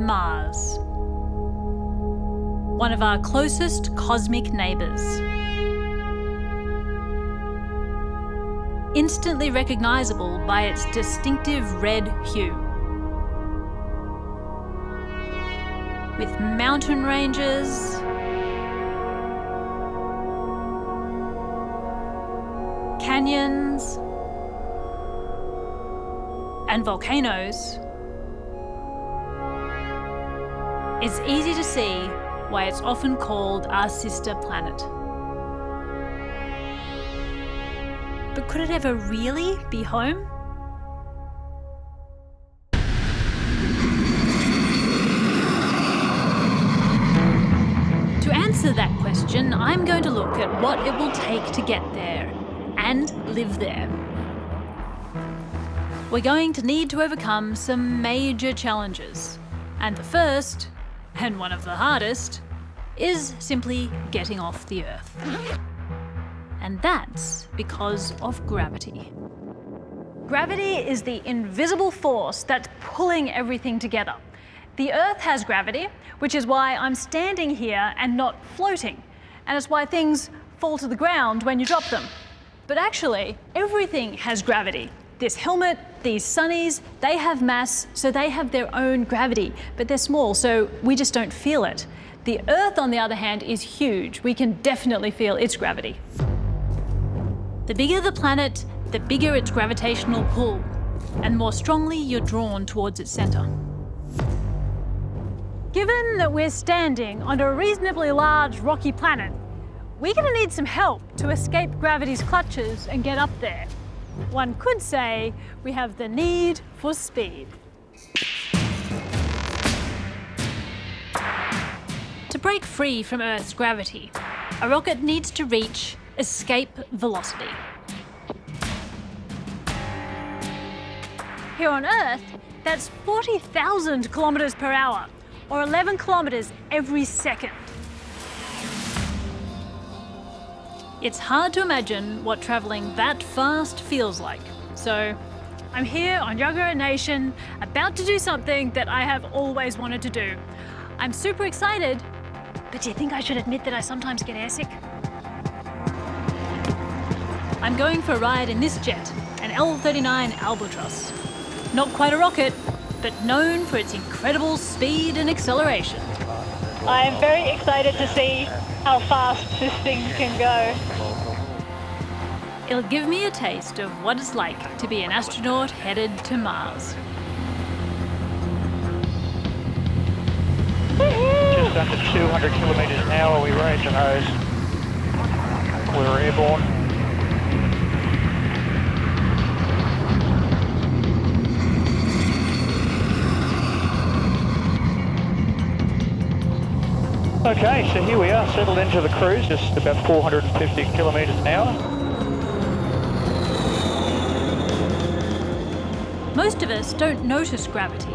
Mars. One of our closest cosmic neighbours. Instantly recognisable by its distinctive red hue. With mountain ranges, canyons, and volcanoes, it's easy to see why it's often called our sister planet. But could it ever really be home? To answer that question, I'm going to look at what it will take to get there and live there. We're going to need to overcome some major challenges. And the first, and one of the hardest, is simply getting off the Earth. And that's because of gravity. Gravity is the invisible force that's pulling everything together. The Earth has gravity, which is why I'm standing here and not floating. And it's why things fall to the ground when you drop them. But actually, everything has gravity. This helmet, these sunnies, they have mass, so they have their own gravity, but they're small, so we just don't feel it. The Earth, on the other hand, is huge. We can definitely feel its gravity. The bigger the planet, the bigger its gravitational pull, and the more strongly you're drawn towards its centre. Given that we're standing on a reasonably large rocky planet, we're going to need some help to escape gravity's clutches and get up there. One could say we have the need for speed. To break free from Earth's gravity, a rocket needs to reach escape velocity. Here on Earth, that's 40,000 kilometres per hour, or 11 kilometres every second. It's hard to imagine what travelling that fast feels like. So I'm here on Yugara Nation, about to do something that I have always wanted to do. I'm super excited, but do you think I should admit that I sometimes get airsick? I'm going for a ride in this jet, an L-39 Albatross. Not quite a rocket, but known for its incredible speed and acceleration. I am very excited to see how fast this thing can go. It'll give me a taste of what it's like to be an astronaut headed to Mars. Just under 200 kilometres an hour we rate to nose. We're airborne. Okay, so here we are, settled into the cruise, just about 450 kilometres an hour. Most of us don't notice gravity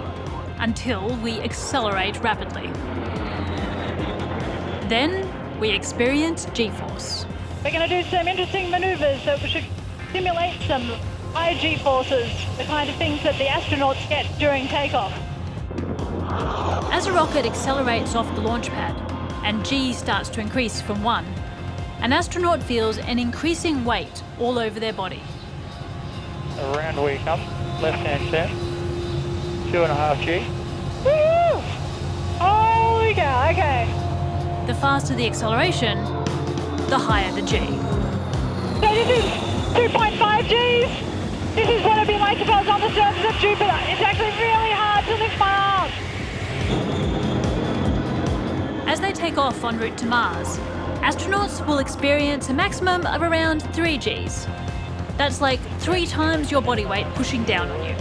until we accelerate rapidly. Then we experience G-force. We're going to do some interesting manoeuvres that should simulate some high G-forces, the kind of things that the astronauts get during takeoff. As a rocket accelerates off the launch pad and G starts to increase from 1, an astronaut feels an increasing weight all over their body. Around we come, left-hand set, 2.5 G. Woo! Holy cow, okay. The faster the acceleration, the higher the G. So this is 2.5 Gs. This is what it'd be like if I was on the surface of Jupiter. It's actually really hard to lift my arms. As they take off en route to Mars, astronauts will experience a maximum of around 3 Gs. That's like 3 times your body weight pushing down on you.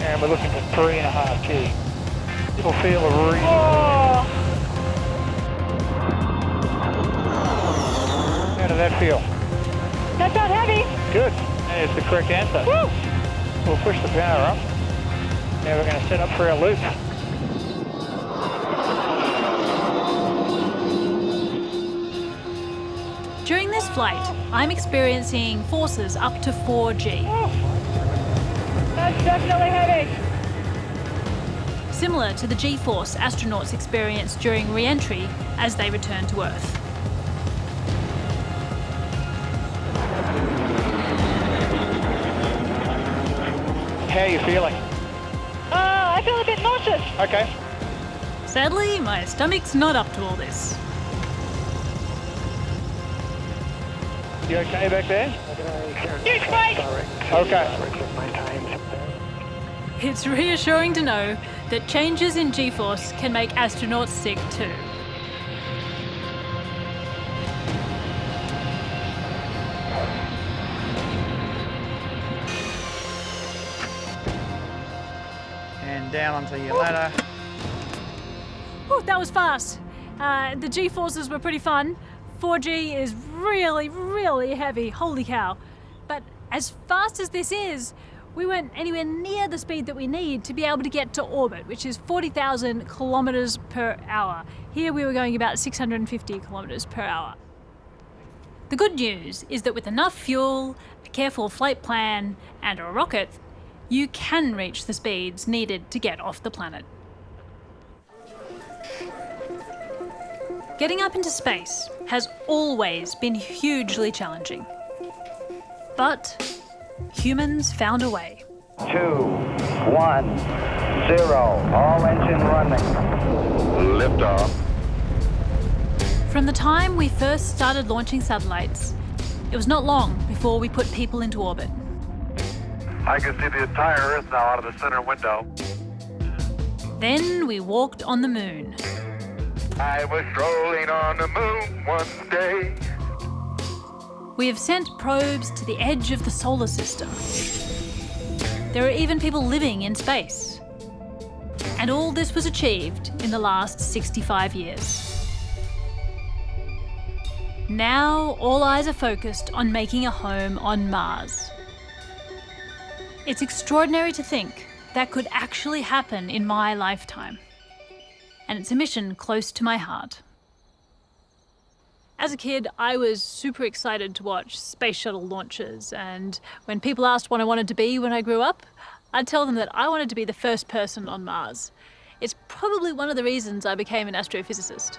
And we're looking for 3.5 G. It'll feel a reason. Oh. How did that feel? That's not heavy. Good. There's the correct answer. Woo. We'll push the power up. Now we're going to set up for our loop. During this flight, I'm experiencing forces up to 4 G. Oh. That's definitely heavy. similar to the G-force astronauts experience during re-entry as they return to Earth. How are you feeling? I feel a bit nauseous. Okay. Sadly, my stomach's not up to all this. You okay back there? Huge break. Okay. It's reassuring to know that changes in G-force can make astronauts sick too. And down onto your ladder. Ooh, that was fast. The G-forces were pretty fun. 4G is really, really heavy. Holy cow. But as fast as this is, we weren't anywhere near the speed that we need to be able to get to orbit, which is 40,000 kilometers per hour. Here we were going about 650 kilometers per hour. The good news is that with enough fuel, a careful flight plan, and a rocket, you can reach the speeds needed to get off the planet. Getting up into space has always been hugely challenging. But humans found a way. 2, 1, 0. All engine running. Liftoff. From the time we first started launching satellites, it was not long before we put people into orbit. I can see the entire Earth now out of the center window. Then we walked on the moon. I was strolling on the moon one day. We have sent probes to the edge of the solar system. There are even people living in space. And all this was achieved in the last 65 years. Now all eyes are focused on making a home on Mars. It's extraordinary to think that could actually happen in my lifetime. And it's a mission close to my heart. As a kid, I was super excited to watch space shuttle launches, and when people asked what I wanted to be when I grew up, I'd tell them that I wanted to be the first person on Mars. It's probably one of the reasons I became an astrophysicist.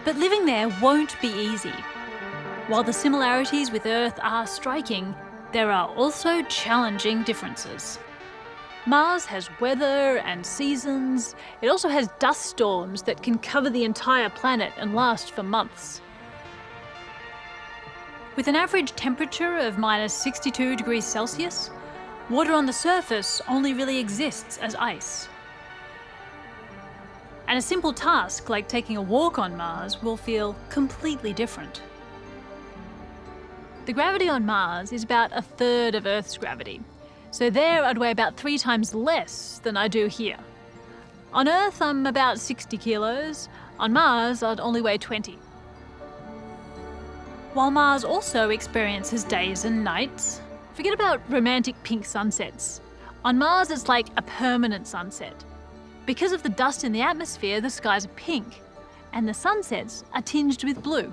But living there won't be easy. While the similarities with Earth are striking, there are also challenging differences. Mars has weather and seasons. It also has dust storms that can cover the entire planet and last for months. With an average temperature of minus 62 degrees Celsius, water on the surface only really exists as ice. And a simple task like taking a walk on Mars will feel completely different. The gravity on Mars is about a third of Earth's gravity. So there I'd weigh about 3 times less than I do here. On Earth I'm about 60 kilos, on Mars I'd only weigh 20. While Mars also experiences days and nights, forget about romantic pink sunsets. On Mars it's like a permanent sunset. Because of the dust in the atmosphere, the skies are pink, and the sunsets are tinged with blue.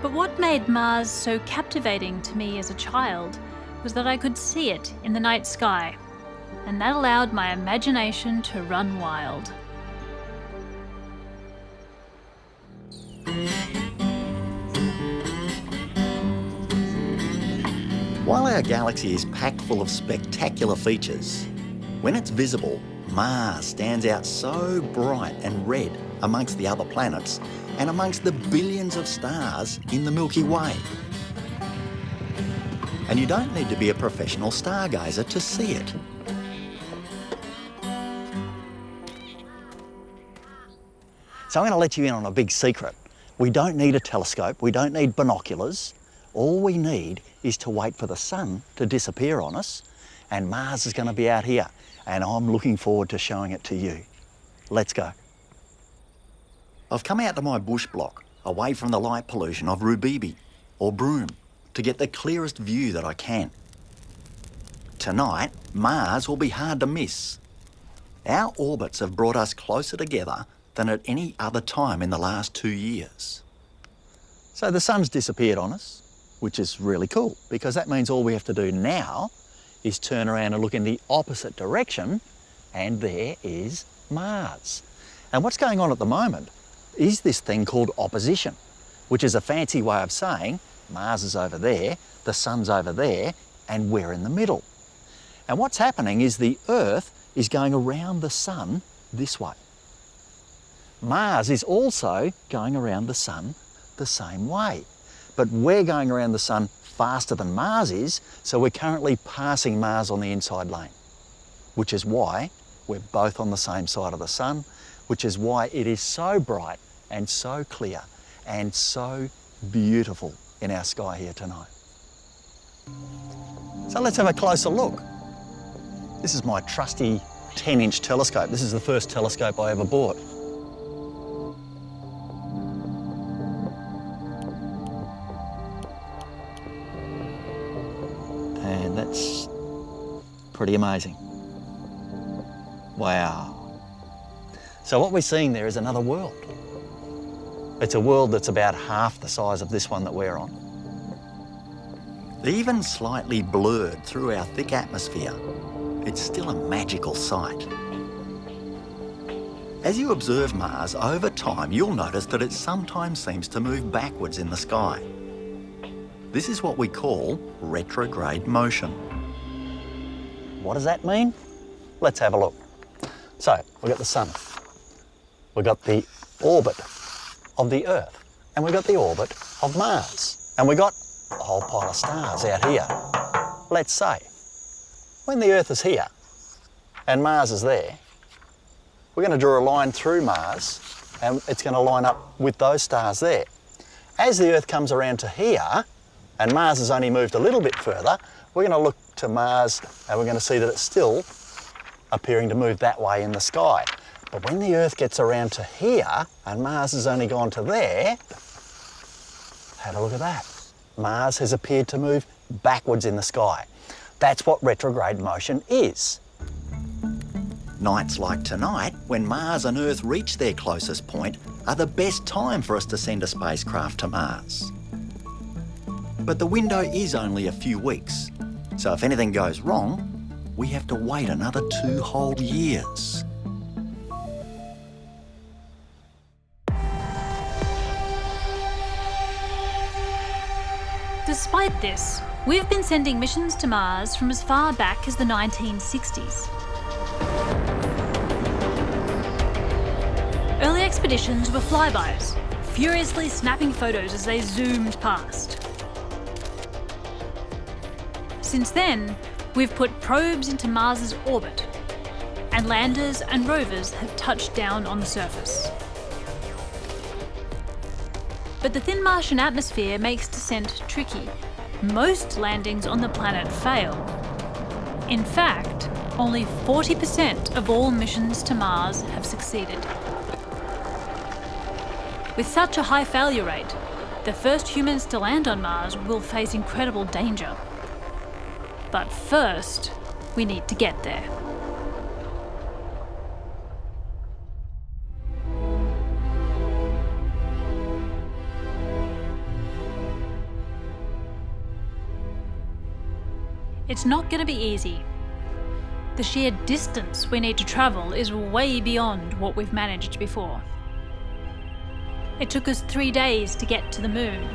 But what made Mars so captivating to me as a child was that I could see it in the night sky, and that allowed my imagination to run wild. While our galaxy is packed full of spectacular features, when it's visible, Mars stands out so bright and red amongst the other planets and amongst the billions of stars in the Milky Way. And you don't need to be a professional stargazer to see it. So I'm going to let you in on a big secret. We don't need a telescope, we don't need binoculars. All we need is to wait for the sun to disappear on us, and Mars is going to be out here, and I'm looking forward to showing it to you. Let's go. I've come out to my bush block, away from the light pollution of Rubibi or Broome, to get the clearest view that I can. Tonight, Mars will be hard to miss. Our orbits have brought us closer together than at any other time in the last 2 years. So the sun's disappeared on us, which is really cool, because that means all we have to do now is turn around and look in the opposite direction, and there is Mars. And what's going on at the moment is this thing called opposition, which is a fancy way of saying Mars is over there, the sun's over there, and we're in the middle. And what's happening is the Earth is going around the sun this way. Mars is also going around the sun the same way, but we're going around the sun faster than Mars is, so we're currently passing Mars on the inside lane, which is why we're both on the same side of the sun, which is why it is so bright and so clear and so beautiful in our sky here tonight. So let's have a closer look. This is my trusty 10-inch telescope. This is the first telescope I ever bought. And that's pretty amazing. Wow. So what we're seeing there is another world. It's a world that's about half the size of this one that we're on. Even slightly blurred through our thick atmosphere, it's still a magical sight. As you observe Mars over time, you'll notice that it sometimes seems to move backwards in the sky. This is what we call retrograde motion. What does that mean? Let's have a look. So, we've got the sun. We've got the orbit of the Earth. And we've got the orbit of Mars. And we've got a whole pile of stars out here. Let's say, when the Earth is here and Mars is there, we're going to draw a line through Mars and it's going to line up with those stars there. As the Earth comes around to here and Mars has only moved a little bit further, we're going to look to Mars and we're going to see that it's still appearing to move that way in the sky. But when the Earth gets around to here and Mars has only gone to there, have a look at that. Mars has appeared to move backwards in the sky. That's what retrograde motion is. Nights like tonight, when Mars and Earth reach their closest point, are the best time for us to send a spacecraft to Mars. But the window is only a few weeks, so if anything goes wrong, we have to wait another 2 whole years. Despite this, we've been sending missions to Mars from as far back as the 1960s. Early expeditions were flybys, furiously snapping photos as they zoomed past. Since then, we've put probes into Mars's orbit, and landers and rovers have touched down on the surface. But the thin Martian atmosphere makes descent tricky. Most landings on the planet fail. In fact, only 40% of all missions to Mars have succeeded. With such a high failure rate, the first humans to land on Mars will face incredible danger. But first, we need to get there. It's not going to be easy. The sheer distance we need to travel is way beyond what we've managed before. It took us 3 days to get to the moon,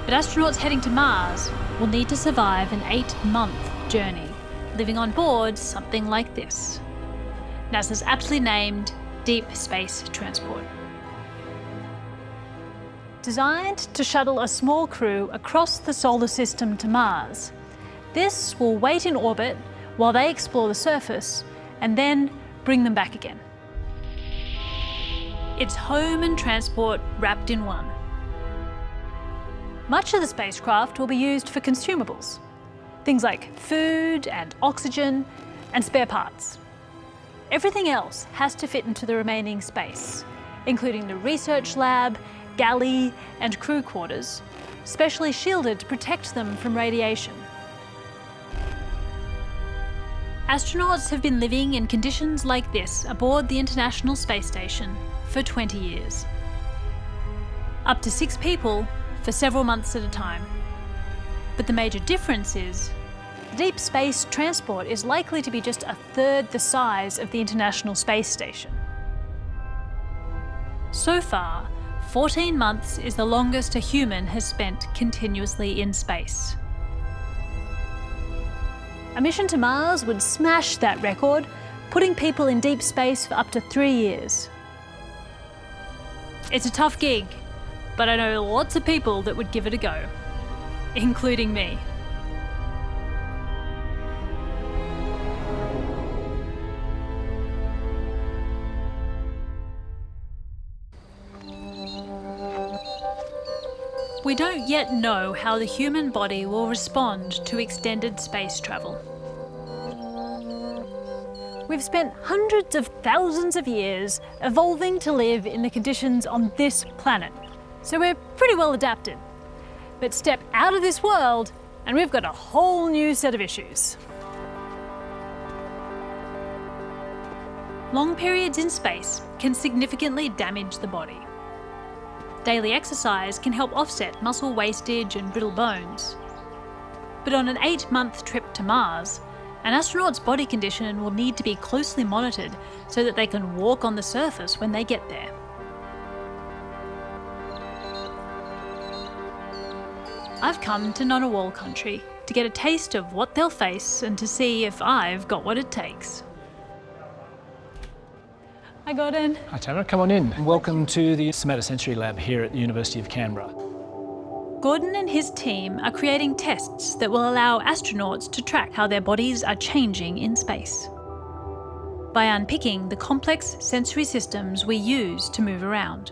but astronauts heading to Mars will need to survive an 8-month journey, living on board something like this. NASA's aptly named Deep Space Transport. Designed to shuttle a small crew across the solar system to Mars, this will wait in orbit while they explore the surface and then bring them back again. It's home and transport wrapped in one. Much of the spacecraft will be used for consumables, things like food and oxygen and spare parts. Everything else has to fit into the remaining space, including the research lab, galley, and crew quarters, specially shielded to protect them from radiation. Astronauts have been living in conditions like this aboard the International Space Station for 20 years. Up to 6 people for several months at a time. But the major difference is the deep space transport is likely to be just a third the size of the International Space Station. So far, 14 months is the longest a human has spent continuously in space. A mission to Mars would smash that record, putting people in deep space for up to 3 years. It's a tough gig, but I know lots of people that would give it a go, including me. We don't yet know how the human body will respond to extended space travel. We've spent hundreds of thousands of years evolving to live in the conditions on this planet, so we're pretty well adapted. But step out of this world and we've got a whole new set of issues. Long periods in space can significantly damage the body. Daily exercise can help offset muscle wastage and brittle bones. But on an 8-month trip to Mars, an astronaut's body condition will need to be closely monitored so that they can walk on the surface when they get there. I've come to Ngunnawal country to get a taste of what they'll face and to see if I've got what it takes. Hi Gordon. Hi Tamara, come on in. And welcome to the Somatosensory Lab here at the University of Canberra. Gordon and his team are creating tests that will allow astronauts to track how their bodies are changing in space by unpicking the complex sensory systems we use to move around.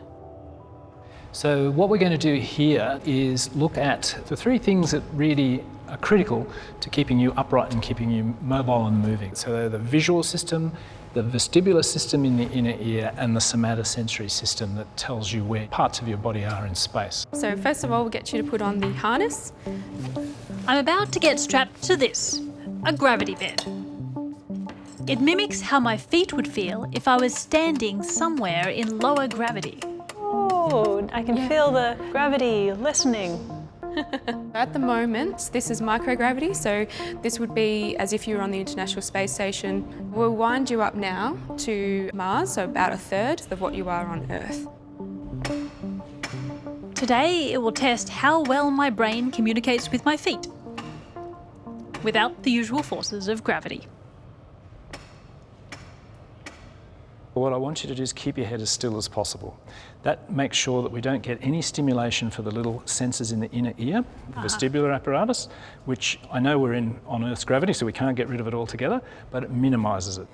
So what we're going to do here is look at the 3 things that really are critical to keeping you upright and keeping you mobile and moving. So they're the visual system, the vestibular system in the inner ear, and the somatosensory system that tells you where parts of your body are in space. So first of all, we'll get you to put on the harness. I'm about to get strapped to this, a gravity bed. It mimics how my feet would feel if I was standing somewhere in lower gravity. Oh, I can feel the gravity lessening. At the moment, this is microgravity, so this would be as if you were on the International Space Station. We'll wind you up now to Mars, so about a third of what you are on Earth. Today, it will test how well my brain communicates with my feet, without the usual forces of gravity. What I want you to do is keep your head as still as possible. That makes sure that we don't get any stimulation for the little sensors in the inner ear, the vestibular apparatus, which I know we're in on Earth's gravity, so we can't get rid of it altogether, but it minimises it.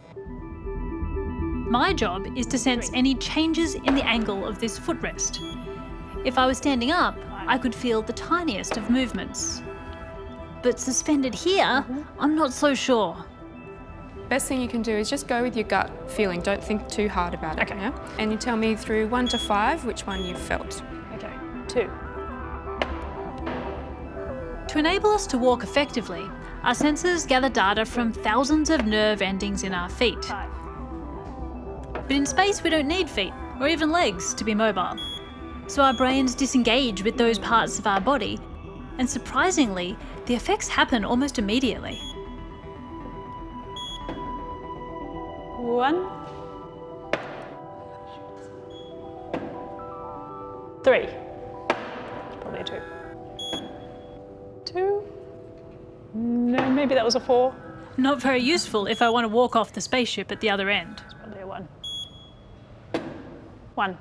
My job is to sense any changes in the angle of this footrest. If I was standing up, I could feel the tiniest of movements. But suspended here, I'm not so sure. Best thing you can do is just go with your gut feeling. Don't think too hard about it. Okay. Yeah? And you tell me through 1 to 5 which one you've felt. Okay, 2. To enable us to walk effectively, our sensors gather data from thousands of nerve endings in our feet. 5. But in space, we don't need feet or even legs to be mobile. So our brains disengage with those parts of our body, and surprisingly, the effects happen almost immediately. 1. 3. Probably a 2. 2. No, maybe that was a 4. Not very useful if I want to walk off the spaceship at the other end. It's probably a 1. 1.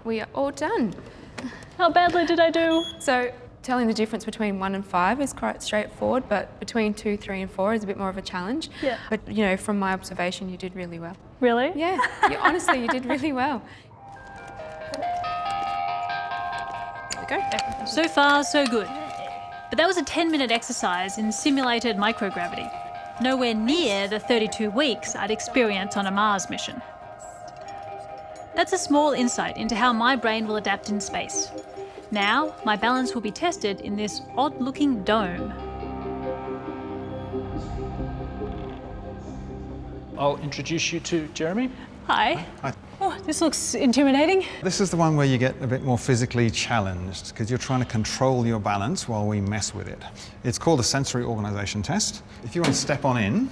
We are all done. How badly did I do? So telling the difference between 1 and 5 is quite straightforward, but between 2, 3 and 4 is a bit more of a challenge. Yeah. But you know, from my observation, you did really well. Really? Yeah, honestly, you did really well. There we go. So far, so good. But that was a 10-minute exercise in simulated microgravity, nowhere near the 32 weeks I'd experience on a Mars mission. That's a small insight into how my brain will adapt in space. Now, my balance will be tested in this odd-looking dome. I'll introduce you to Jeremy. Hi. Hi. Oh, Oh, this looks intimidating. This is the one where you get a bit more physically challenged because you're trying to control your balance while we mess with it. It's called a sensory organisation test. If you want to step on in.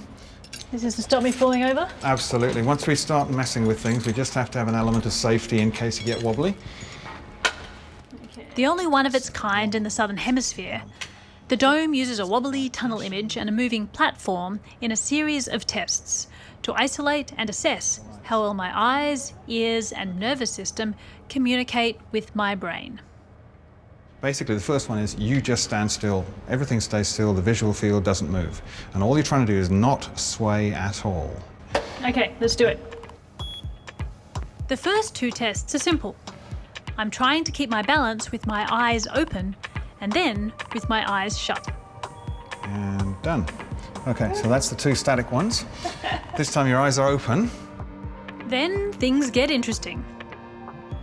This is to stop me falling over? Absolutely. Once we start messing with things, we just have to have an element of safety in case you get wobbly. The only one of its kind in the Southern Hemisphere, the dome uses a wobbly tunnel image and a moving platform in a series of tests to isolate and assess how well my eyes, ears and nervous system communicate with my brain. Basically, the first one is you just stand still. Everything stays still, the visual field doesn't move. And all you're trying to do is not sway at all. Okay, let's do it. The first two tests are simple. I'm trying to keep my balance with my eyes open and then with my eyes shut. And done. Okay, so that's the two static ones. This time your eyes are open. Then things get interesting.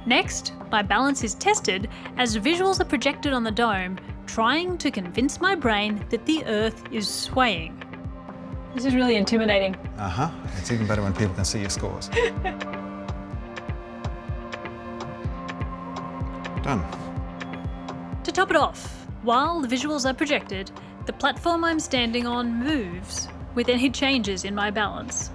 Next, my balance is tested as visuals are projected on the dome, trying to convince my brain that the Earth is swaying. This is really intimidating. Uh-huh. It's even better when people can see your scores. Done. To top it off, while the visuals are projected, the platform I'm standing on moves with any changes in my balance.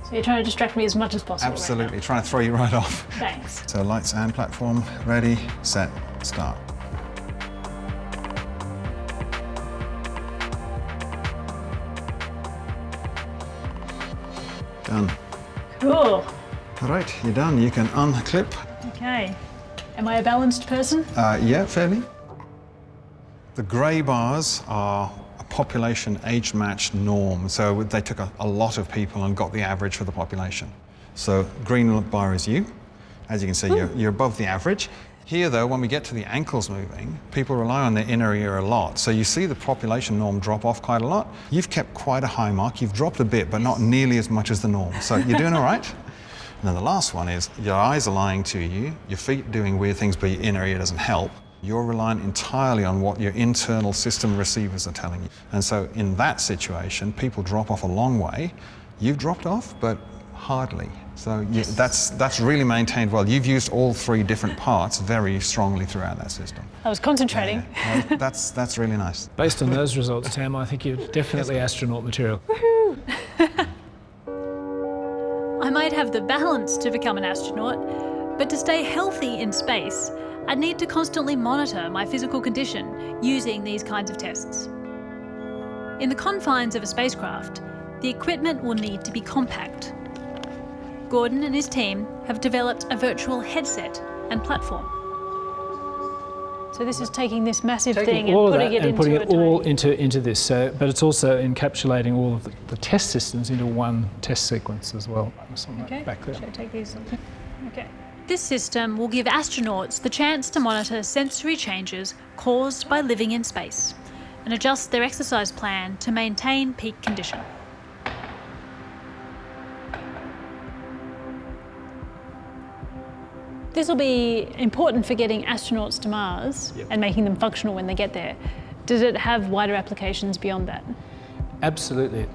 So you're trying to distract me as much as possible. Absolutely, trying to throw you right off. Thanks. So lights and platform, ready, set, start. Done. Cool. All right, you're done. You can unclip. Okay. Am I a balanced person? Yeah, fairly. The grey bars are a population age-matched norm. So they took a lot of people and got the average for the population. So green bar is you. As you can see, you're above the average. Here, though, when we get to the ankles moving, people rely on their inner ear a lot. So you see the population norm drop off quite a lot. You've kept quite a high mark. You've dropped a bit, but not nearly as much as the norm. So you're doing all right. And then the last one is your eyes are lying to you, your feet doing weird things, but your inner ear doesn't help. You're reliant entirely on what your internal system receivers are telling you. And so in that situation, people drop off a long way. You've dropped off, but hardly. So that's really maintained well. You've used all three different parts very strongly throughout that system. I was concentrating. Yeah. Well, that's really nice. Based on those results, Tam, I think you're definitely astronaut material. I might have the balance to become an astronaut, but to stay healthy in space, I'd need to constantly monitor my physical condition using these kinds of tests. In the confines of a spacecraft, the equipment will need to be compact. Gordon and his team have developed a virtual headset and platform. So this is taking this massive thing all and of that and putting it all into this. So, but it's also encapsulating all of the test systems into one test sequence as well. Okay. Back there. Should I take these? Okay. This system will give astronauts the chance to monitor sensory changes caused by living in space and adjust their exercise plan to maintain peak condition. This will be important for getting astronauts to Mars and making them functional when they get there. Does it have wider applications beyond that? Absolutely.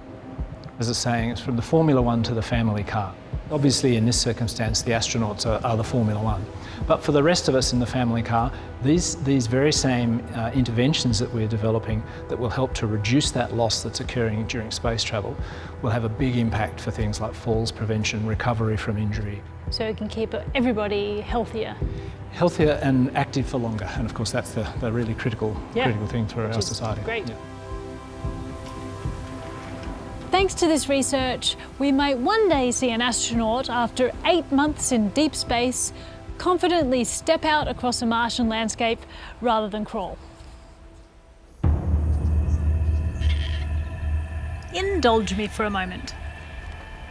As it's saying, it's from the Formula One to the family car. Obviously, in this circumstance, the astronauts are the Formula One. But for the rest of us in the family car, these very same interventions that we're developing that will help to reduce that loss that's occurring during space travel will have a big impact for things like falls prevention, recovery from injury. So it can keep everybody healthier. Healthier and active for longer. And of course, that's the really critical thing for our society. Great. Yeah. Thanks to this research, we might one day see an astronaut, after 8 months in deep space, confidently step out across a Martian landscape rather than crawl. Indulge me for a moment.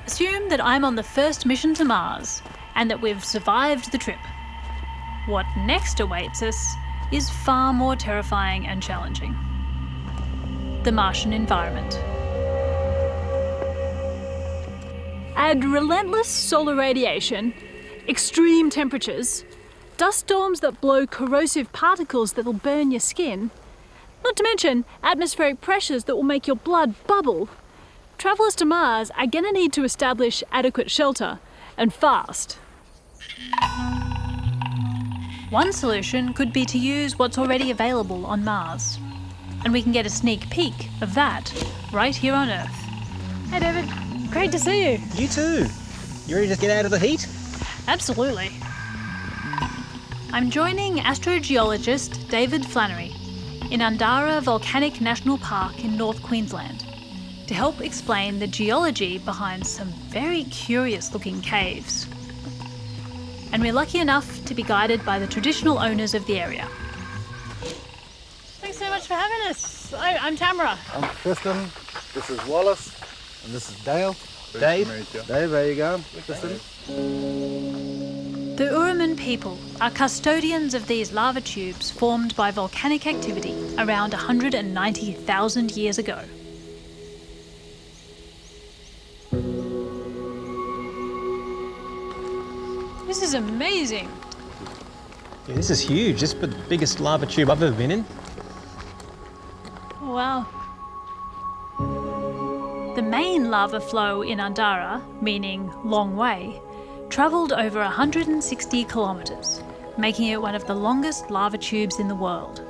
Assume that I'm on the first mission to Mars and that we've survived the trip. What next awaits us is far more terrifying and challenging. The Martian environment. Add relentless solar radiation, extreme temperatures, dust storms that blow corrosive particles that will burn your skin, not to mention atmospheric pressures that will make your blood bubble. Travellers to Mars are going to need to establish adequate shelter, and fast. One solution could be to use what's already available on Mars. And we can get a sneak peek of that right here on Earth. Hey David, great to see you. You too. You ready to get out of the heat? Absolutely. I'm joining astrogeologist David Flannery in Undara Volcanic National Park in North Queensland to help explain the geology behind some very curious looking caves. And we're lucky enough to be guided by the traditional owners of the area. Thanks so much for having us. I'm Tamara. I'm Tristan, this is Wallace, and this is Dale. Dave. Dave, how you going? Tristan? The Uraman people are custodians of these lava tubes formed by volcanic activity around 190,000 years ago. This is amazing. Yeah, this is huge. This is the biggest lava tube I've ever been in. Oh, wow. The main lava flow in Undara, meaning long way, travelled over 160 kilometres, making it one of the longest lava tubes in the world.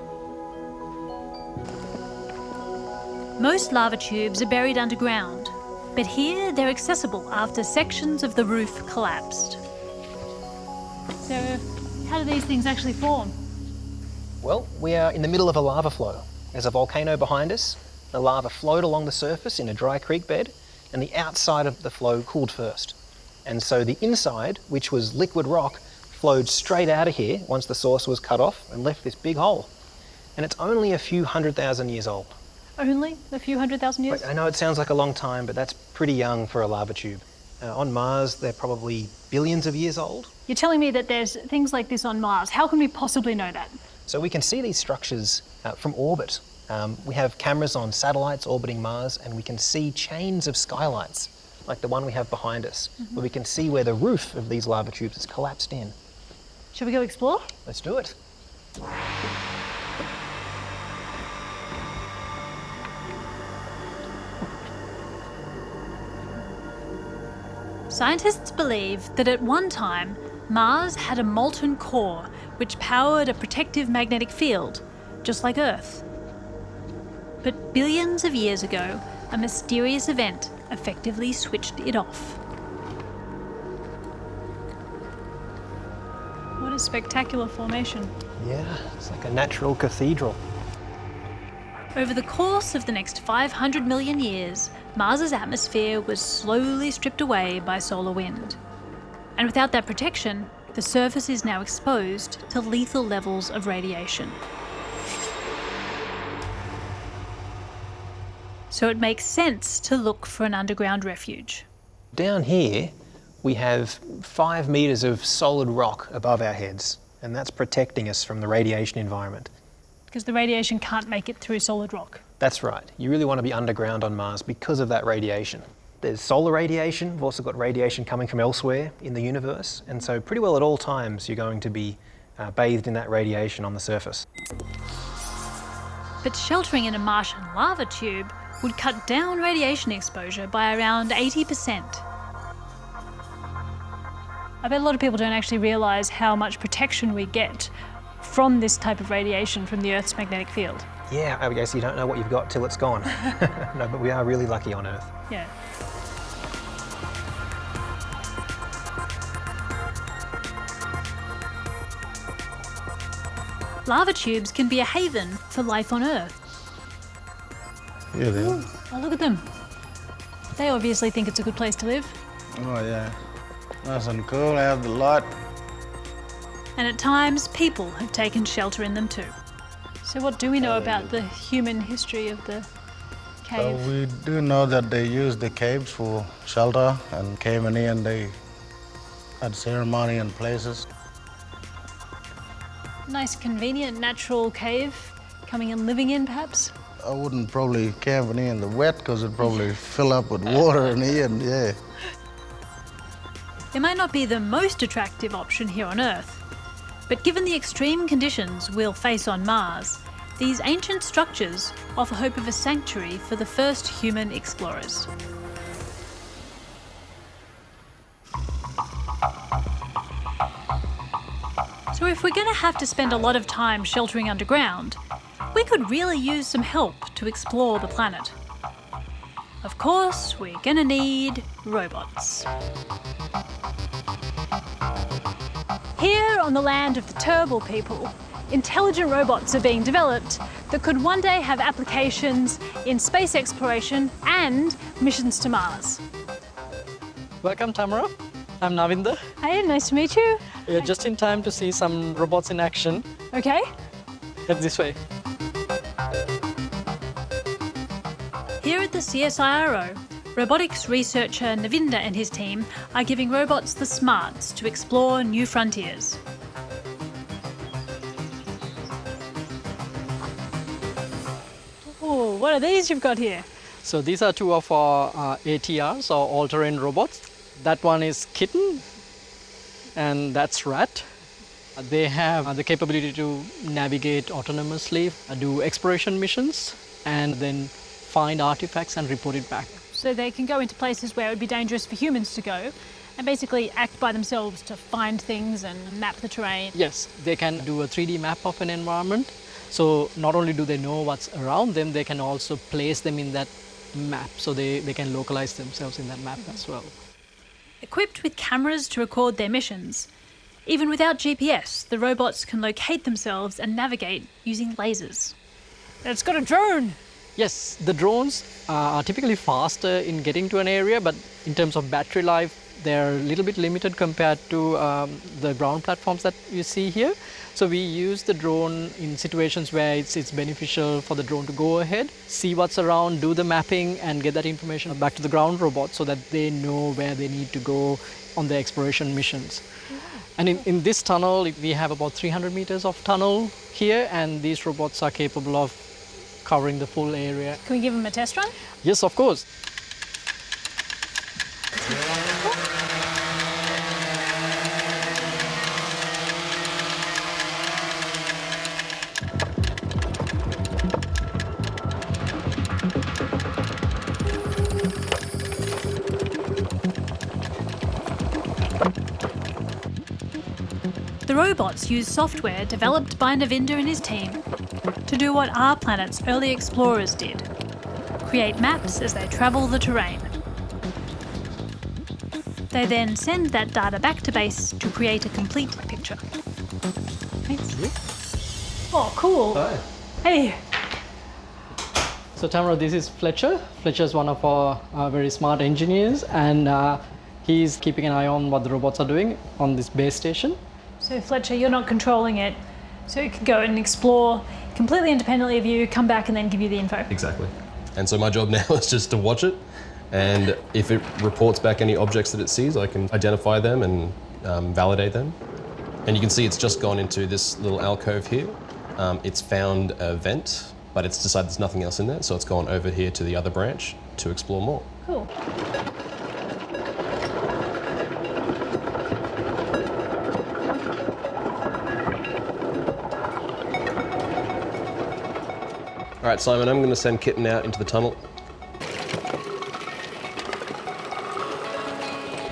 Most lava tubes are buried underground, but here they're accessible after sections of the roof collapsed. So, how do these things actually form? Well, we are in the middle of a lava flow. There's a volcano behind us. The lava flowed along the surface in a dry creek bed, and the outside of the flow cooled first. And so the inside, which was liquid rock, flowed straight out of here once the source was cut off and left this big hole. And it's only a few 100,000 years old. Only a few 100,000 years? I know it sounds like a long time, but that's pretty young for a lava tube. On Mars, they're probably billions of years old. You're telling me that there's things like this on Mars. How can we possibly know that? So we can see these structures from orbit. We have cameras on satellites orbiting Mars, and we can see chains of skylights, like the one we have behind us, where we can see where the roof of these lava tubes has collapsed in. Shall we go explore? Let's do it. Scientists believe that at one time, Mars had a molten core which powered a protective magnetic field, just like Earth. But billions of years ago, a mysterious event effectively switched it off. What a spectacular formation. Yeah, it's like a natural cathedral. Over the course of the next 500 million years, Mars's atmosphere was slowly stripped away by solar wind. And without that protection, the surface is now exposed to lethal levels of radiation. So it makes sense to look for an underground refuge. Down here, we have 5 meters of solid rock above our heads, and that's protecting us from the radiation environment. Because the radiation can't make it through solid rock. That's right. You really want to be underground on Mars because of that radiation. There's solar radiation. We've also got radiation coming from elsewhere in the universe. And so pretty well at all times, you're going to be bathed in that radiation on the surface. But sheltering in a Martian lava tube would cut down radiation exposure by around 80%. I bet a lot of people don't actually realise how much protection we get from this type of radiation from the Earth's magnetic field. Yeah, I guess you don't know what you've got till it's gone. No, but we are really lucky on Earth. Yeah. Lava tubes can be a haven for life on Earth. Yeah, they are. Ooh, oh, look at them. They obviously think it's a good place to live. Oh, yeah. Nice and cool, have the light. And at times, people have taken shelter in them too. So what do we know about the human history of the cave? We do know that they used the caves for shelter and came in here and they had ceremony and places. Nice, convenient, natural cave, coming and living in, perhaps? I wouldn't probably camp in here in the wet because it'd probably fill up with water in here and yeah. It might not be the most attractive option here on Earth, but given the extreme conditions we'll face on Mars, these ancient structures offer hope of a sanctuary for the first human explorers. So if we're going to have to spend a lot of time sheltering underground, we could really use some help to explore the planet. Of course, we're going to need robots. Here on the land of the Turrbal people, intelligent robots are being developed that could one day have applications in space exploration and missions to Mars. Welcome, Tamara. I'm Navinder. Hi, nice to meet you. You're just in time to see some robots in action. Okay. Head this way. Here at the CSIRO, robotics researcher Navinder and his team are giving robots the smarts to explore new frontiers. Oh, what are these you've got here? So these are two of our ATRs, or all-terrain robots. That one is Kitten, and that's Rat. They have the capability to navigate autonomously, do exploration missions, and then find artifacts and report it back. So they can go into places where it would be dangerous for humans to go and basically act by themselves to find things and map the terrain. Yes, they can do a 3D map of an environment. So not only do they know what's around them, they can also place them in that map. So they can localize themselves in that map as well. Equipped with cameras to record their missions, even without GPS, the robots can locate themselves and navigate using lasers. It's got a drone! Yes, the drones are typically faster in getting to an area, but in terms of battery life, they're a little bit limited compared to the ground platforms that you see here. So we use the drone in situations where it's beneficial for the drone to go ahead, see what's around, do the mapping, and get that information back to the ground robot so that they know where they need to go on their exploration missions. And in this tunnel, we have about 300 meters of tunnel here, and these robots are capable of covering the full area. Can we give them a test run? Yes, of course. The robots use software developed by Navinder and his team to do what our planet's early explorers did: create maps as they travel the terrain. They then send that data back to base to create a complete picture. Thanks. Oh, cool. Hi. Hey. So Tamara, this is Fletcher. Fletcher is one of our very smart engineers, and he's keeping an eye on what the robots are doing on this base station. So Fletcher, you're not controlling it, so it can go and explore completely independently of you, come back and then give you the info. Exactly. And so my job now is just to watch it, and if it reports back any objects that it sees, I can identify them and validate them. And you can see it's just gone into this little alcove here. It's found a vent, but it's decided there's nothing else in there, so it's gone over here to the other branch to explore more. Cool. All right, Simon, I'm going to send Kitten out into the tunnel.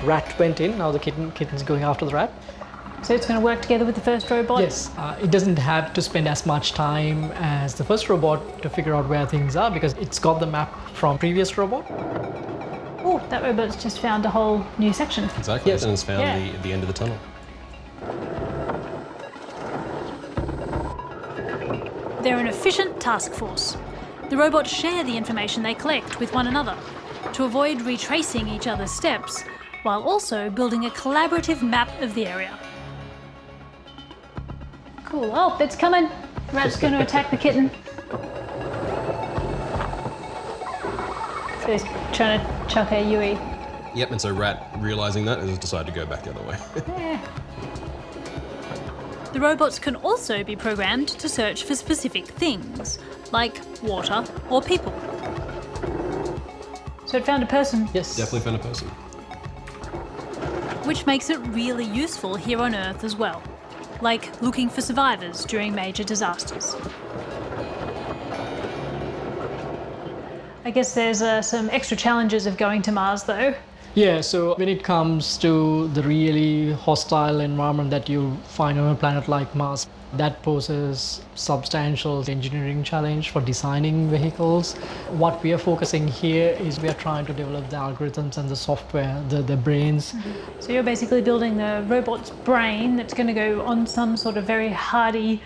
Rat went in, now the kitten's going after the rat. So it's going to work together with the first robot? Yes, it doesn't have to spend as much time as the first robot to figure out where things are because it's got the map from previous robot. Oh, that robot's just found a whole new section. Exactly, Yes. and it's found the end of the tunnel. They're an efficient task force. The robots share the information they collect with one another to avoid retracing each other's steps, while also building a collaborative map of the area. Cool. Oh, it's coming. Rat's going to attack the kitten. So he's trying to chuck a Yui. Yep, and so Rat, realising that, has decided to go back the other way. Yeah. The robots can also be programmed to search for specific things, like water or people. So it found a person? Yes. Definitely found a person. Which makes it really useful here on Earth as well, like looking for survivors during major disasters. I guess there's some extra challenges of going to Mars though. Yeah, so when it comes to the really hostile environment that you find on a planet like Mars, that poses substantial engineering challenge for designing vehicles. What we are focusing here is we are trying to develop the algorithms and the software, the brains. So you're basically building the robot's brain that's going to go on some sort of very hardy,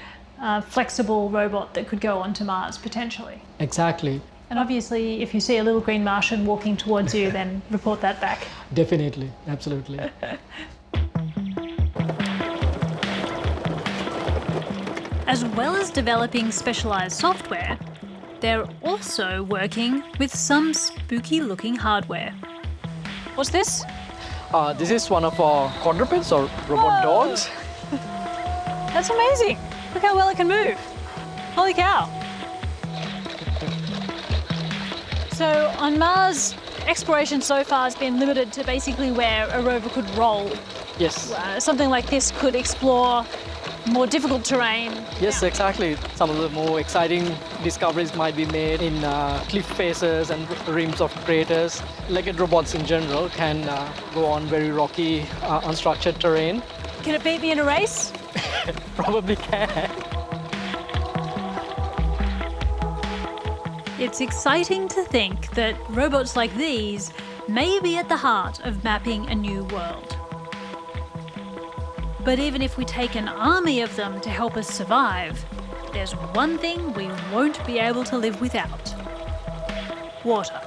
flexible robot that could go onto Mars potentially. Exactly. And obviously, if you see a little green Martian walking towards you, then report that back. Definitely, absolutely. As well as developing specialised software, they're also working with some spooky-looking hardware. What's this? This is one of our quadrupeds or robot dogs. That's amazing. Look how well it can move. Holy cow. So on Mars, exploration so far has been limited to basically where a rover could roll. Yes. Something like this could explore more difficult terrain. Yes, exactly. Some of the more exciting discoveries might be made in cliff faces and rims of craters. Legged robots in general can go on very rocky, unstructured terrain. Can it beat me in a race? Probably can. It's exciting to think that robots like these may be at the heart of mapping a new world. But even if we take an army of them to help us survive, there's one thing we won't be able to live without: water.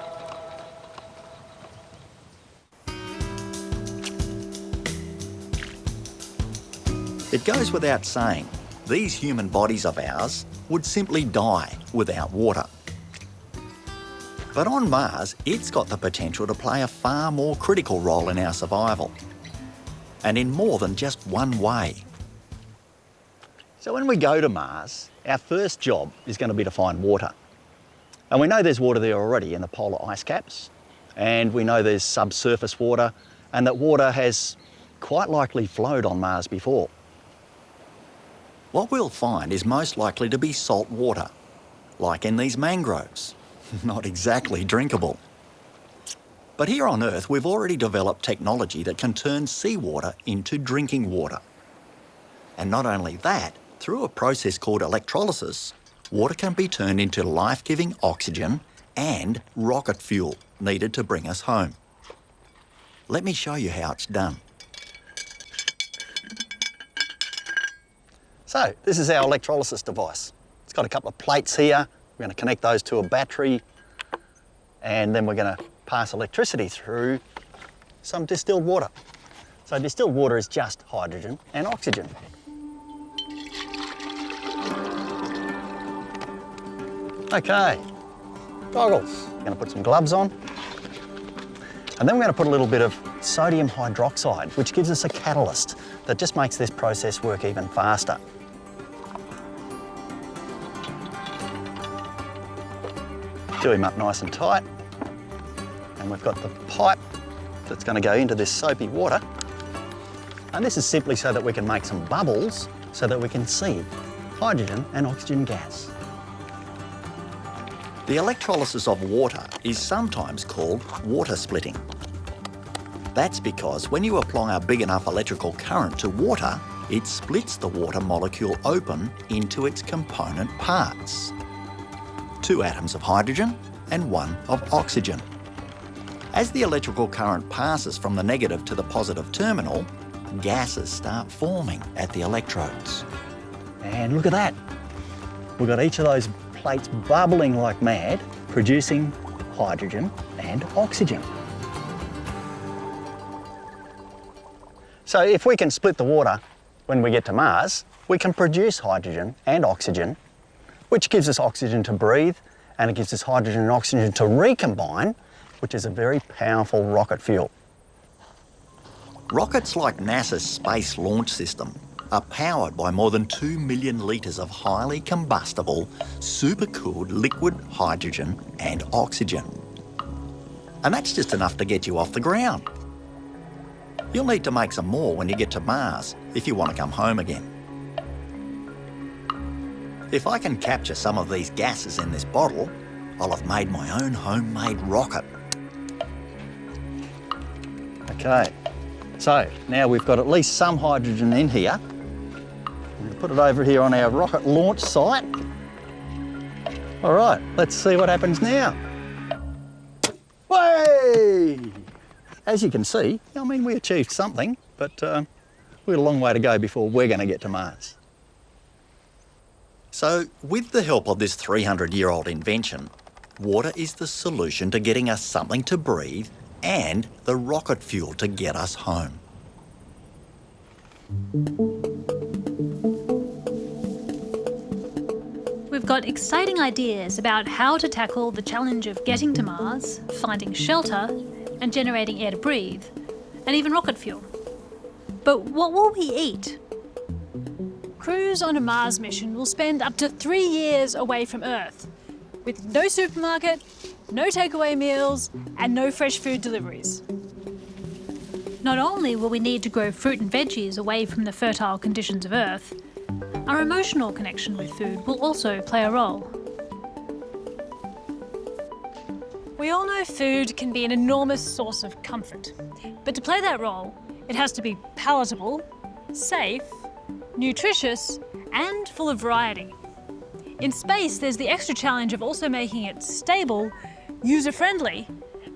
It goes without saying, these human bodies of ours would simply die without water. But on Mars, it's got the potential to play a far more critical role in our survival, and in more than just one way. So when we go to Mars, our first job is going to be to find water. And we know there's water there already in the polar ice caps, and we know there's subsurface water, and that water has quite likely flowed on Mars before. What we'll find is most likely to be salt water, like in these mangroves. Not exactly drinkable. But here on Earth, we've already developed technology that can turn seawater into drinking water. And not only that, through a process called electrolysis, water can be turned into life-giving oxygen and rocket fuel needed to bring us home. Let me show you how it's done. So, this is our electrolysis device. It's got a couple of plates here. We're going to connect those to a battery, and then we're going to pass electricity through some distilled water. So distilled water is just hydrogen and oxygen. Okay, goggles. We're going to put some gloves on, and then we're going to put a little bit of sodium hydroxide, which gives us a catalyst that just makes this process work even faster. Do him up nice and tight, and we've got the pipe that's going to go into this soapy water, and this is simply so that we can make some bubbles so that we can see hydrogen and oxygen gas. The electrolysis of water is sometimes called water splitting. That's because when you apply a big enough electrical current to water, it splits the water molecule open into its component parts. 2 atoms of hydrogen and 1 of oxygen. As the electrical current passes from the negative to the positive terminal, gases start forming at the electrodes. And look at that. We've got each of those plates bubbling like mad, producing hydrogen and oxygen. So if we can split the water when we get to Mars, we can produce hydrogen and oxygen, which gives us oxygen to breathe, and it gives us hydrogen and oxygen to recombine, which is a very powerful rocket fuel. Rockets like NASA's Space Launch System are powered by more than 2 million litres of highly combustible, supercooled liquid hydrogen and oxygen. And that's just enough to get you off the ground. You'll need to make some more when you get to Mars if you want to come home again. If I can capture some of these gases in this bottle, I'll have made my own homemade rocket. Okay, so now we've got at least some hydrogen in here. I'm going to put it over here on our rocket launch site. All right, let's see what happens now. Way! As you can see, I mean, we achieved something, but we've got a long way to go before we're going to get to Mars. So, with the help of this 300-year-old invention, water is the solution to getting us something to breathe and the rocket fuel to get us home. We've got exciting ideas about how to tackle the challenge of getting to Mars, finding shelter, and generating air to breathe, and even rocket fuel. But what will we eat? Crews on a Mars mission will spend up to 3 years away from Earth, with no supermarket, no takeaway meals, and no fresh food deliveries. Not only will we need to grow fruit and veggies away from the fertile conditions of Earth, our emotional connection with food will also play a role. We all know food can be an enormous source of comfort, but to play that role, it has to be palatable, safe, nutritious, and full of variety. In space, there's the extra challenge of also making it stable, user-friendly,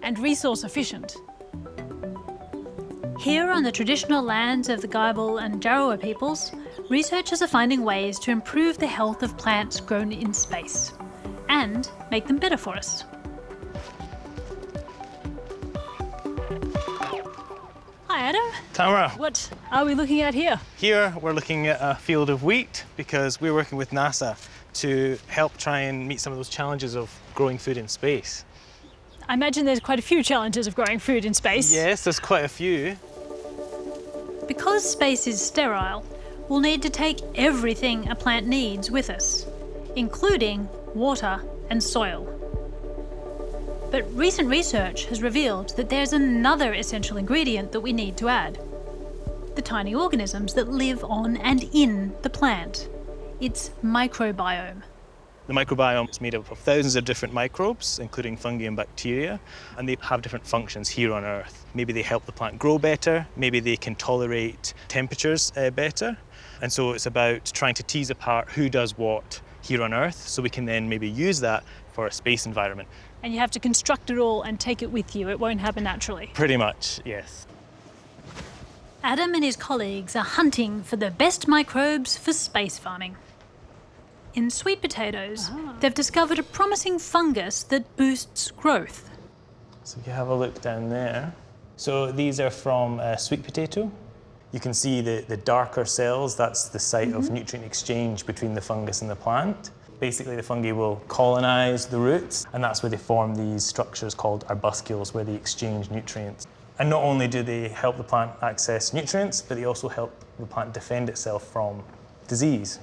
and resource-efficient. Here on the traditional lands of the Gaibil and Jarowa peoples, researchers are finding ways to improve the health of plants grown in space and make them better for us. Hi, Adam. Tamara. What are we looking at here? Here we're looking at a field of wheat because we're working with NASA to help try and meet some of those challenges of growing food in space. I imagine there's quite a few challenges of growing food in space. Yes, there's quite a few. Because space is sterile, we'll need to take everything a plant needs with us, including water and soil. But recent research has revealed that there's another essential ingredient that we need to add: the tiny organisms that live on and in the plant. It's microbiome. The microbiome is made up of thousands of different microbes, including fungi and bacteria, and they have different functions here on Earth. Maybe they help the plant grow better, maybe they can tolerate temperatures better. And so it's about trying to tease apart who does what here on Earth, so we can then maybe use that for a space environment. And you have to construct it all and take it with you. It won't happen naturally. Pretty much, yes. Adam and his colleagues are hunting for the best microbes for space farming. In sweet potatoes, they've discovered a promising fungus that boosts growth. So if you have a look down there. So these are from sweet potato. You can see the darker cells, that's the site of nutrient exchange between the fungus and the plant. Basically, the fungi will colonize the roots, and that's where they form these structures called arbuscules, where they exchange nutrients. And not only do they help the plant access nutrients, but they also help the plant defend itself from disease.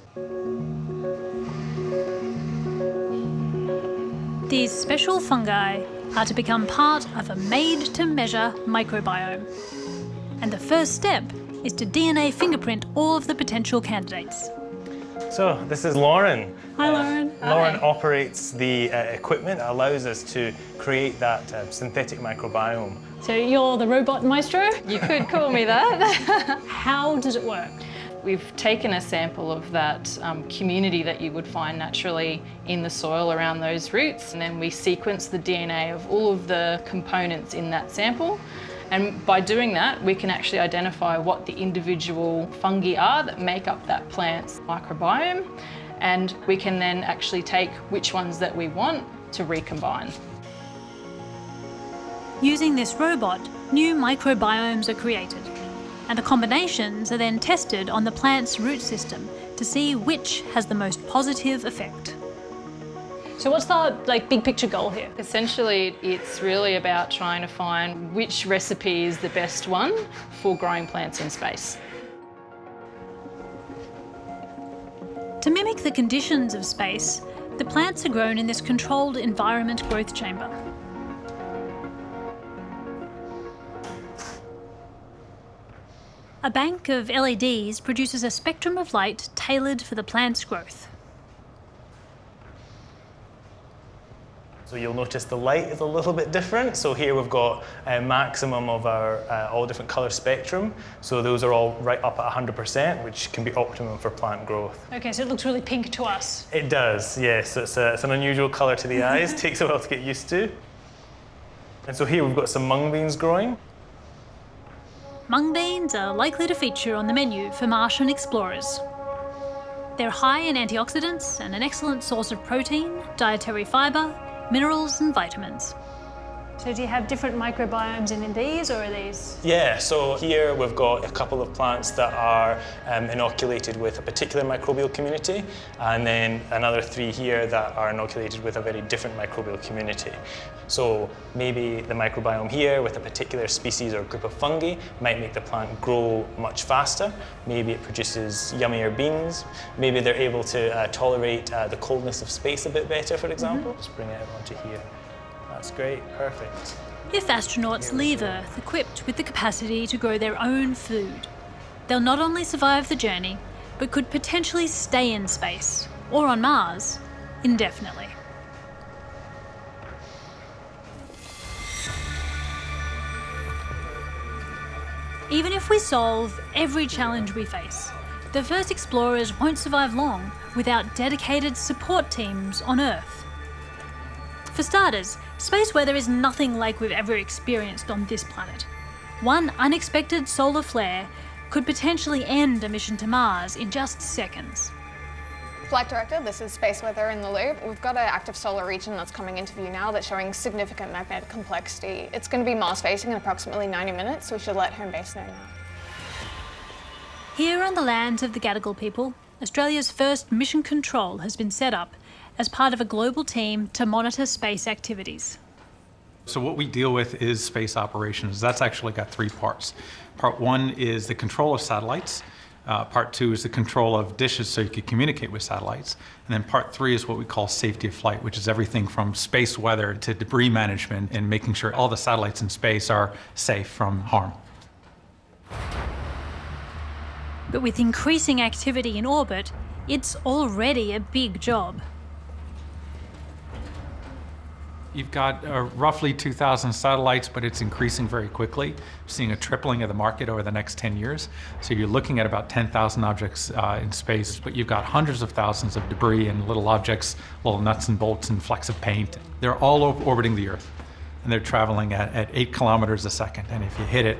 These special fungi are to become part of a made-to-measure microbiome. And the first step is to DNA fingerprint all of the potential candidates. So this is Lauren. Hi, Lauren. Lauren operates the equipment that allows us to create that synthetic microbiome. So you're the robot maestro? You could call me that. How does it work? We've taken a sample of that community that you would find naturally in the soil around those roots, and then we sequence the DNA of all of the components in that sample. And by doing that, we can actually identify what the individual fungi are that make up that plant's microbiome, and we can then actually take which ones that we want to recombine. Using this robot, new microbiomes are created, and the combinations are then tested on the plant's root system to see which has the most positive effect. So what's the big picture goal here? Essentially, it's really about trying to find which recipe is the best one for growing plants in space. To mimic the conditions of space, the plants are grown in this controlled environment growth chamber. A bank of LEDs produces a spectrum of light tailored for the plant's growth. So you'll notice the light is a little bit different. So here we've got a maximum of our all different colour spectrum. So those are all right up at 100%, which can be optimum for plant growth. Okay, so it looks really pink to us. It does, yes. It's an unusual colour to the eyes. Takes a while to get used to. And so here we've got some mung beans growing. Mung beans are likely to feature on the menu for Martian explorers. They're high in antioxidants and an excellent source of protein, dietary fibre, minerals and vitamins. So do you have different microbiomes in these, or are these? Yeah, so here we've got a couple of plants that are inoculated with a particular microbial community, and then another 3 here that are inoculated with a very different microbial community. So maybe the microbiome here with a particular species or group of fungi might make the plant grow much faster. Maybe it produces yummier beans. Maybe they're able to tolerate the coldness of space a bit better, for example. Just bring it onto here. That's great, perfect. If astronauts leave Earth equipped with the capacity to grow their own food, they'll not only survive the journey, but could potentially stay in space, or on Mars, indefinitely. Even if we solve every challenge we face, the first explorers won't survive long without dedicated support teams on Earth. For starters, space weather is nothing like we've ever experienced on this planet. One unexpected solar flare could potentially end a mission to Mars in just seconds. Flight Director, this is Space Weather in the Loop. We've got an active solar region that's coming into view now that's showing significant magnetic complexity. It's going to be Mars-facing in approximately 90 minutes, so we should let home base know now. Here on the lands of the Gadigal people, Australia's first mission control has been set up as part of a global team to monitor space activities. So what we deal with is space operations. That's actually got 3 parts. Part 1 is the control of satellites. Part 2 is the control of dishes so you can communicate with satellites. And then part 3 is what we call safety of flight, which is everything from space weather to debris management and making sure all the satellites in space are safe from harm. But with increasing activity in orbit, it's already a big job. You've got roughly 2,000 satellites, but it's increasing very quickly. We're seeing a tripling of the market over the next 10 years. So you're looking at about 10,000 objects in space, but you've got hundreds of thousands of debris and little objects, little nuts and bolts and flecks of paint. They're all orbiting the Earth, and they're traveling at 8 kilometers a second. And if you hit it,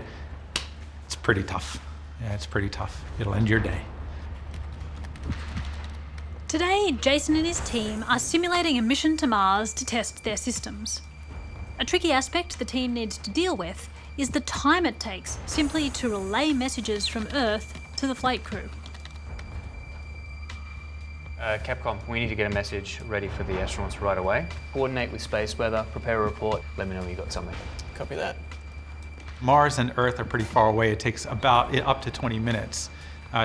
it's pretty tough. Yeah, it's pretty tough. It'll end your day. Today, Jason and his team are simulating a mission to Mars to test their systems. A tricky aspect the team needs to deal with is the time it takes simply to relay messages from Earth to the flight crew. Capcom, we need to get a message ready for the astronauts right away. Coordinate with space weather, prepare a report, let me know when you got something. Copy that. Mars and Earth are pretty far away. It takes about up to 20 minutes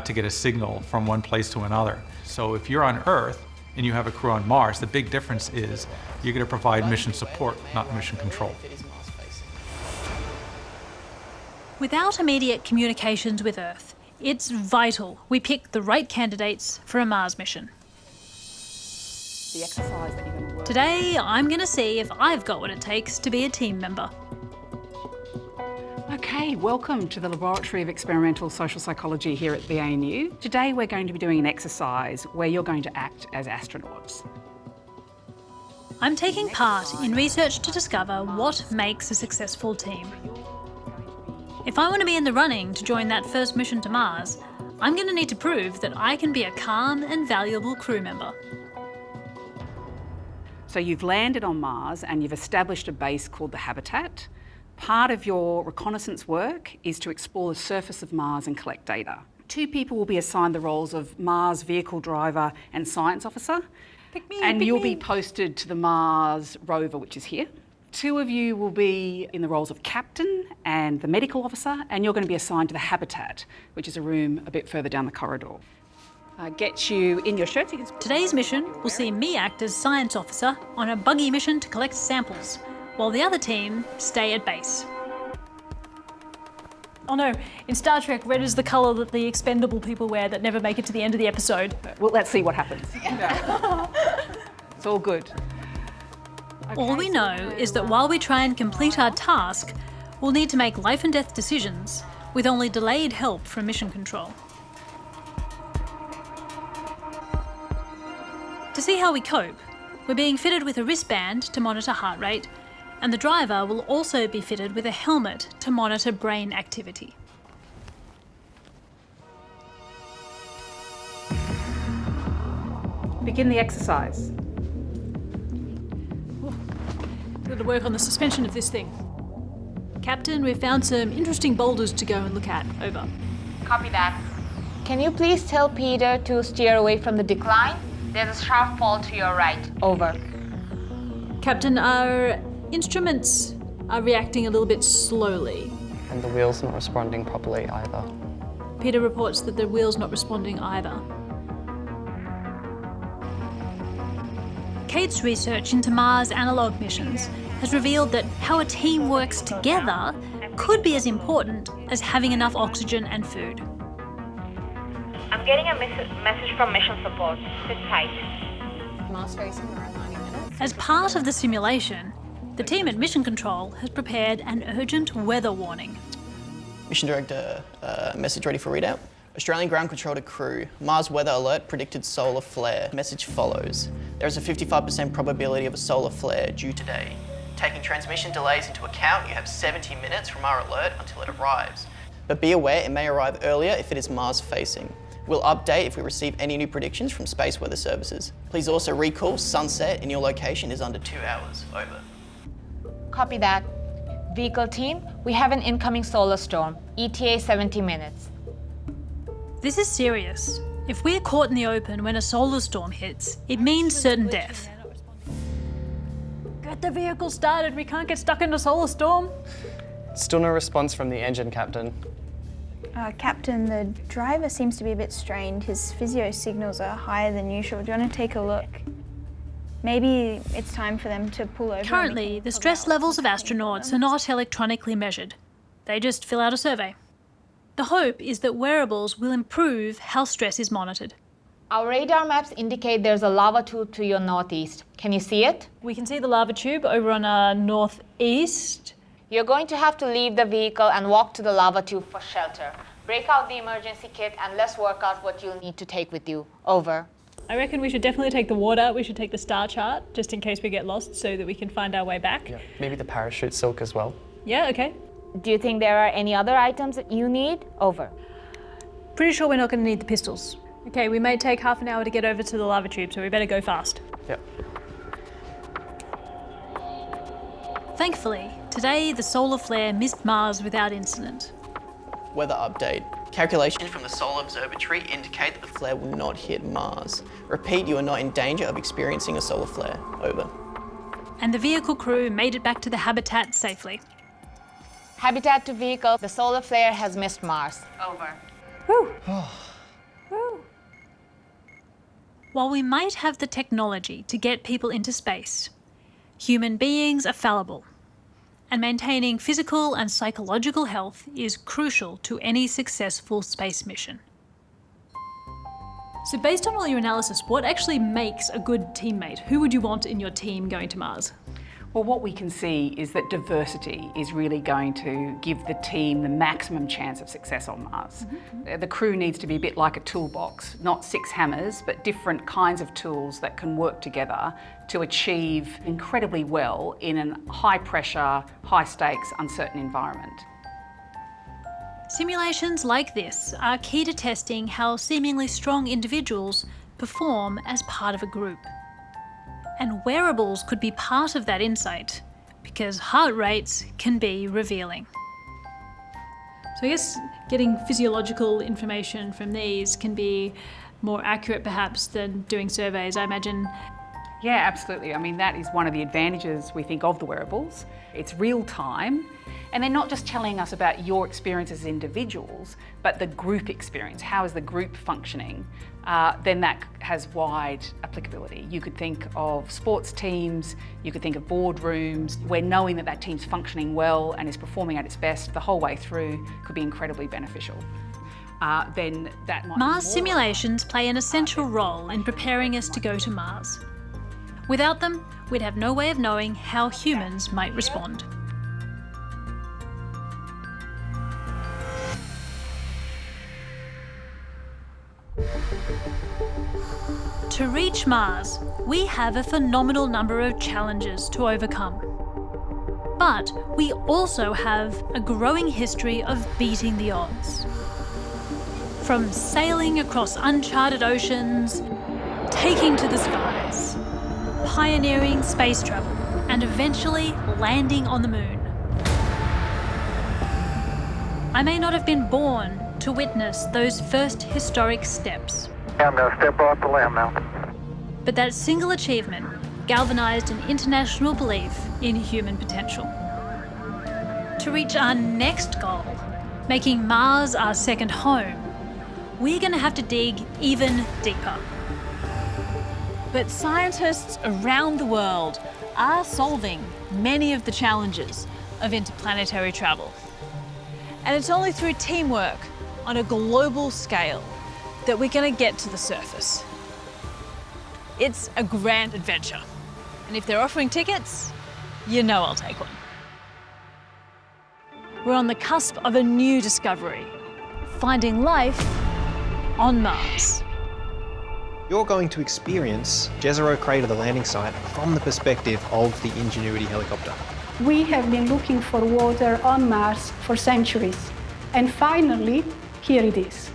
to get a signal from one place to another. So if you're on Earth and you have a crew on Mars, the big difference is you're going to provide mission support, not mission control. Without immediate communications with Earth, it's vital we pick the right candidates for a Mars mission. The exercise that you're going to work. Today, I'm going to see if I've got what it takes to be a team member. Okay, welcome to the Laboratory of Experimental Social Psychology here at the ANU. Today we're going to be doing an exercise where you're going to act as astronauts. I'm taking part in research to discover what makes a successful team. If I want to be in the running to join that first mission to Mars, I'm going to need to prove that I can be a calm and valuable crew member. So you've landed on Mars and you've established a base called the habitat. Part of your reconnaissance work is to explore the surface of Mars and collect data. 2 people will be assigned the roles of Mars vehicle driver and science officer. And you'll be posted to the Mars rover, which is here. 2 of you will be in the roles of captain and the medical officer, and you're going to be assigned to the habitat, which is a room a bit further down the corridor. Get you in your shirts. Today's mission will see me act as science officer on a buggy mission to collect samples, while the other team stay at base. Oh no, in Star Trek, red is the colour that the expendable people wear that never make it to the end of the episode. Well, let's see what happens. It's all good. All we know is that while we try and complete our task, we'll need to make life and death decisions with only delayed help from mission control. To see how we cope, we're being fitted with a wristband to monitor heart rate, and the driver will also be fitted with a helmet to monitor brain activity. Begin the exercise. Got to work on the suspension of this thing. Captain, we've found some interesting boulders to go and look at. Over. Copy that. Can you please tell Peter to steer away from the decline? There's a sharp fall to your right. Over. Captain, our instruments are reacting a little bit slowly. And the wheel's not responding properly either. Peter reports that the wheel's not responding either. Kate's research into Mars analog missions has revealed that how a team works together could be as important as having enough oxygen and food. I'm getting a message from mission support. Sit tight. Mars facing around 90 minutes. As part of the simulation, the team at Mission Control has prepared an urgent weather warning. Mission Director, message ready for readout. Australian ground control to crew. Mars weather alert predicted solar flare. Message follows. There is a 55% probability of a solar flare due today. Taking transmission delays into account, you have 70 minutes from our alert until it arrives. But be aware it may arrive earlier if it is Mars facing. We'll update if we receive any new predictions from Space Weather Services. Please also recall sunset in your location is under 2 hours. Over. Copy that. Vehicle team, we have an incoming solar storm. ETA 70 minutes. This is serious. If we're caught in the open when a solar storm hits, it means certain death. Get the vehicle started, we can't get stuck in a solar storm. Still no response from the engine, Captain. Captain, the driver seems to be a bit strained. His physio signals are higher than usual. Do you want to take a look? Maybe it's time for them to pull over. Currently, the stress levels of astronauts are not electronically measured. They just fill out a survey. The hope is that wearables will improve how stress is monitored. Our radar maps indicate there's a lava tube to your northeast. Can you see it? We can see the lava tube over on our northeast. You're going to have to leave the vehicle and walk to the lava tube for shelter. Break out the emergency kit and let's work out what you'll need to take with you. Over. I reckon we should definitely take the water. We should take the star chart, just in case we get lost, so that we can find our way back. Yeah, maybe the parachute silk as well. Yeah, okay. Do you think there are any other items that you need? Over. Pretty sure we're not going to need the pistols. Okay, we may take half an hour to get over to the lava tube, so we better go fast. Yep. Thankfully, today the solar flare missed Mars without incident. Weather update. Calculations from the Solar Observatory indicate that the flare will not hit Mars. Repeat, you are not in danger of experiencing a solar flare. Over. And the vehicle crew made it back to the habitat safely. Habitat to vehicle, the solar flare has missed Mars. Over. Woo. Woo. While we might have the technology to get people into space, human beings are fallible, and maintaining physical and psychological health is crucial to any successful space mission. So based on all your analysis, what actually makes a good teammate? Who would you want in your team going to Mars? Well, what we can see is that diversity is really going to give the team the maximum chance of success on Mars. The crew needs to be a bit like a toolbox, not 6 hammers, but different kinds of tools that can work together to achieve incredibly well in a high pressure, high stakes, uncertain environment. Simulations like this are key to testing how seemingly strong individuals perform as part of a group. And wearables could be part of that insight, because heart rates can be revealing. So I guess getting physiological information from these can be more accurate perhaps than doing surveys, I imagine. Yeah, absolutely. I mean, that is one of the advantages we think of the wearables. It's real time, and they're not just telling us about your experience as individuals, but the group experience. How is the group functioning? Then that has wide applicability. You could think of sports teams, you could think of boardrooms, where knowing that that team's functioning well and is performing at its best the whole way through could be incredibly beneficial. Then that might Mars simulations play an essential role in preparing us to go to Mars. Without them, we'd have no way of knowing how humans might respond. To reach Mars, we have a phenomenal number of challenges to overcome. But we also have a growing history of beating the odds. From sailing across uncharted oceans, taking to the skies, pioneering space travel, and eventually landing on the moon. I may not have been born to witness those first historic steps. I'm going to step off the limb now. But that single achievement galvanised an international belief in human potential. To reach our next goal, making Mars our second home, we're going to have to dig even deeper. But scientists around the world are solving many of the challenges of interplanetary travel. And it's only through teamwork on a global scale that we're going to get to the surface. It's a grand adventure. And if they're offering tickets, you know I'll take one. We're on the cusp of a new discovery, finding life on Mars. You're going to experience Jezero Crater, the landing site, from the perspective of the Ingenuity helicopter. We have been looking for water on Mars for centuries, and finally, here it is.